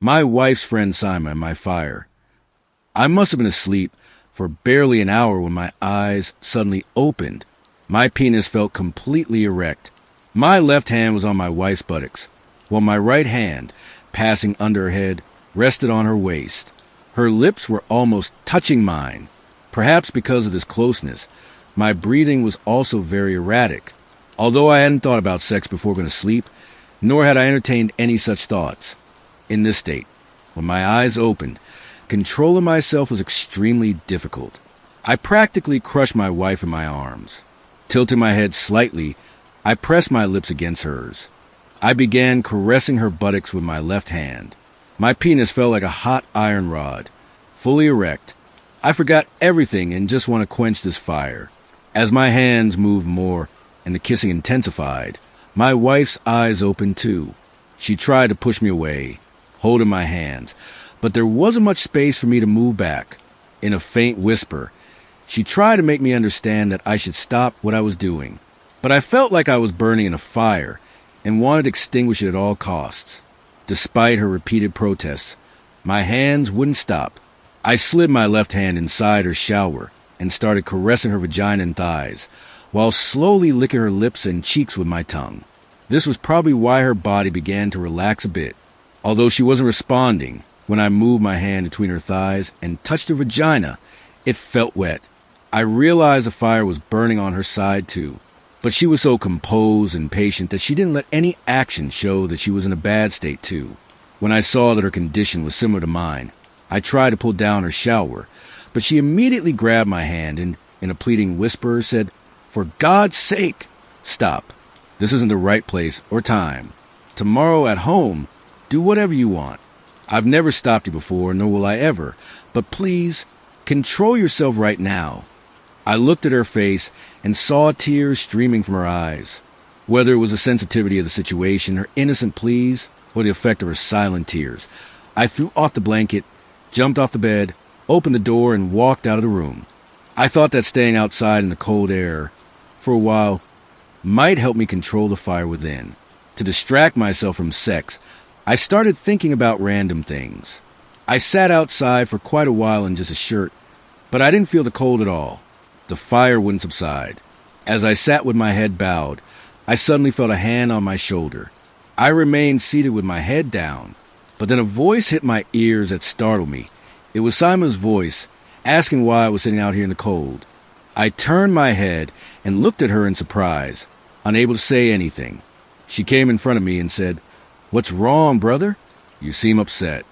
My wife's friend Simon and my fire. I must have been asleep for barely an hour when my eyes suddenly opened. My penis felt completely erect. My left hand was on my wife's buttocks, while my right hand, passing under her head, rested on her waist. Her lips were almost touching mine. Perhaps because of this closeness, my breathing was also very erratic. Although I hadn't thought about sex before going to sleep, nor had I entertained any such thoughts. In this state, when my eyes opened, controlling myself was extremely difficult. I practically crushed my wife in my arms. Tilting my head slightly, I pressed my lips against hers. I began caressing her buttocks with my left hand. My penis felt like a hot iron rod, fully erect. I forgot everything and just want to quench this fire. As my hands moved more and the kissing intensified, my wife's eyes opened too. She tried to push me away, holding my hands, but there wasn't much space for me to move back. In a faint whisper, she tried to make me understand that I should stop what I was doing, but I felt like I was burning in a fire and wanted to extinguish it at all costs. Despite her repeated protests, my hands wouldn't stop. I slid my left hand inside her shower and started caressing her vagina and thighs, while slowly licking her lips and cheeks with my tongue. This was probably why her body began to relax a bit. Although she wasn't responding, when I moved my hand between her thighs and touched her vagina, it felt wet. I realized the fire was burning on her side too, but she was so composed and patient that she didn't let any action show that she was in a bad state too. When I saw that her condition was similar to mine, I tried to pull down her shower, but she immediately grabbed my hand and, in a pleading whisper, said, "For God's sake, stop. This isn't the right place or time. Tomorrow at home, do whatever you want. I've never stopped you before, nor will I ever, but please, control yourself right now." I looked at her face and saw tears streaming from her eyes. Whether it was the sensitivity of the situation, her innocent pleas, or the effect of her silent tears, I threw off the blanket, jumped off the bed, opened the door, and walked out of the room. I thought that staying outside in the cold air for a while might help me control the fire within. To distract myself from sex, I started thinking about random things. I sat outside for quite a while in just a shirt, but I didn't feel the cold at all. The fire wouldn't subside. As I sat with my head bowed, I suddenly felt a hand on my shoulder. I remained seated with my head down, but then a voice hit my ears that startled me. It was Simon's voice, asking why I was sitting out here in the cold. I turned my head and looked at her in surprise, unable to say anything. She came in front of me and said, "What's wrong, brother? You seem upset."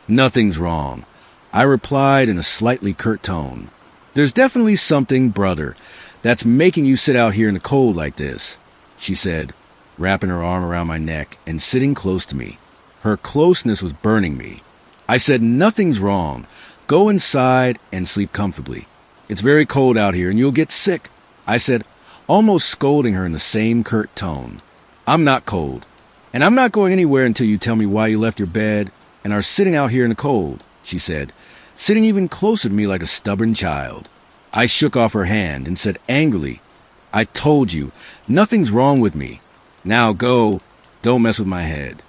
"Nothing's wrong," I replied in a slightly curt tone. "There's definitely something, brother, that's making you sit out here in the cold like this," she said, wrapping her arm around my neck and sitting close to me. Her closeness was burning me. I said, "Nothing's wrong. Go inside and sleep comfortably. It's very cold out here and you'll get sick," I said, almost scolding her in the same curt tone. "I'm not cold, and I'm not going anywhere until you tell me why you left your bed and are sitting out here in the cold," she said, sitting even closer to me like a stubborn child. I shook off her hand and said angrily, "I told you, nothing's wrong with me. Now go, don't mess with my head."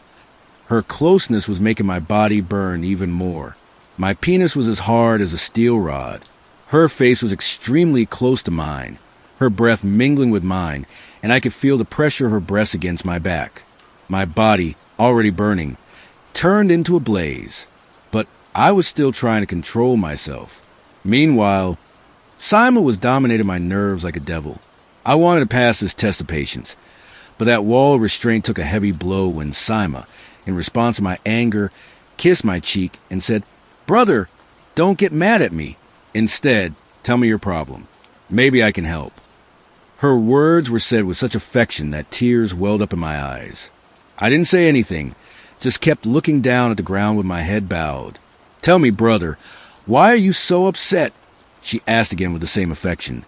Her closeness was making my body burn even more. My penis was as hard as a steel rod. Her face was extremely close to mine, her breath mingling with mine, and I could feel the pressure of her breasts against my back. My body, already burning, turned into a blaze, but I was still trying to control myself. Meanwhile, Simon was dominating my nerves like a devil. I wanted to pass this test of patience, but that wall of restraint took a heavy blow when Simon, in response to my anger, kissed my cheek and said, "Brother, don't get mad at me. Instead, tell me your problem. Maybe I can help." Her words were said with such affection that tears welled up in my eyes. I didn't say anything, just kept looking down at the ground with my head bowed. "Tell me, brother, why are you so upset?" she asked again with the same affection,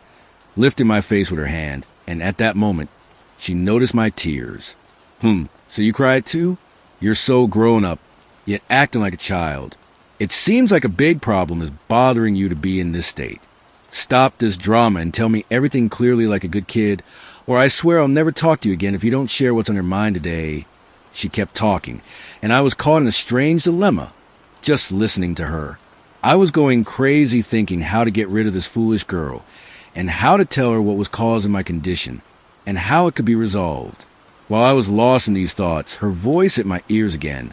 lifting my face with her hand, and at that moment, she noticed my tears. So you cried too? You're so grown up, yet acting like a child. It seems like a big problem is bothering you to be in this state. Stop this drama and tell me everything clearly like a good kid, or I swear I'll never talk to you again if you don't share what's on your mind today." She kept talking, and I was caught in a strange dilemma, just listening to her. I was going crazy thinking how to get rid of this foolish girl, and how to tell her what was causing my condition, and how it could be resolved. While I was lost in these thoughts, her voice hit my ears again.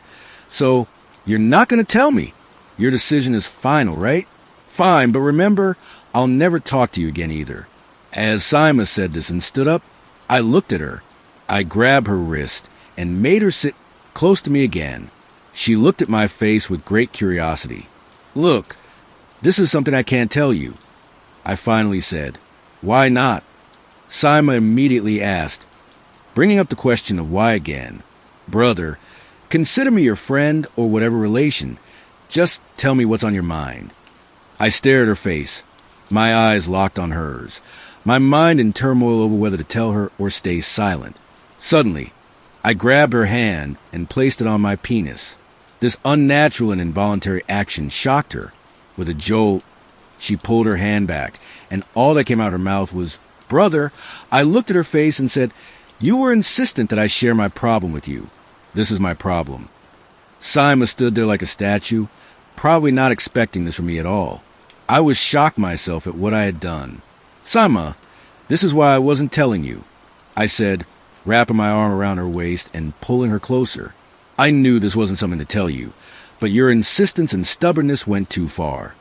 "So, you're not going to tell me? Your decision is final, right? Fine, but remember, I'll never talk to you again either." As Sima said this and stood up, I looked at her. I grabbed her wrist and made her sit close to me again. She looked at my face with great curiosity. "Look, this is something I can't tell you," I finally said. "Why not?" Sima immediately asked, bringing up the question of why again. "Brother, consider me your friend or whatever relation. Just tell me what's on your mind." I stared at her face, my eyes locked on hers, my mind in turmoil over whether to tell her or stay silent. Suddenly, I grabbed her hand and placed it on my penis. This unnatural and involuntary action shocked her. With a jolt, she pulled her hand back, and all that came out of her mouth was, "Brother." I looked at her face and said, "You were insistent that I share my problem with you. This is my problem." Sima stood there like a statue, probably not expecting this from me at all. I was shocked myself at what I had done. "Sima, this is why I wasn't telling you," I said, wrapping my arm around her waist and pulling her closer. "I knew this wasn't something to tell you, but your insistence and stubbornness went too far."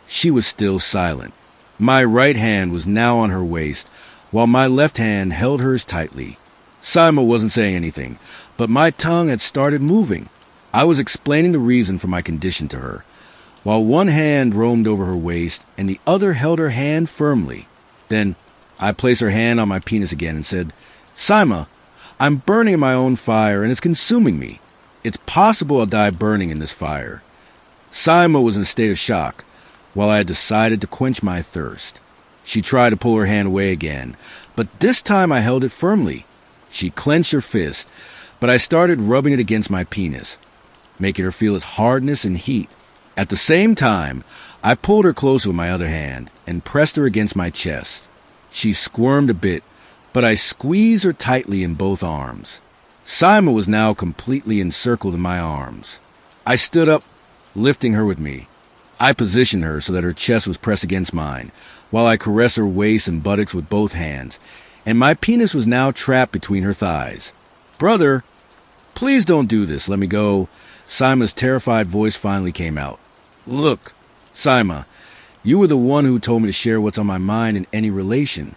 She was still silent. My right hand was now on her waist, while my left hand held hers tightly. Sima wasn't saying anything, but my tongue had started moving. I was explaining the reason for my condition to her, while one hand roamed over her waist and the other held her hand firmly. Then I placed her hand on my penis again and said, "Sima, I'm burning in my own fire and it's consuming me. It's possible I'll die burning in this fire." Sima was in a state of shock, while I had decided to quench my thirst. She tried to pull her hand away again, but this time I held it firmly. She clenched her fist, but I started rubbing it against my penis, making her feel its hardness and heat. At the same time, I pulled her closer with my other hand and pressed her against my chest. She squirmed a bit, but I squeezed her tightly in both arms. Sima was now completely encircled in my arms. I stood up, lifting her with me. I positioned her so that her chest was pressed against mine, while I caressed her waist and buttocks with both hands, and my penis was now trapped between her thighs. "Brother, please don't do this. Let me go." Sima's terrified voice finally came out. "Look, Sima, you were the one who told me to share what's on my mind in any relation.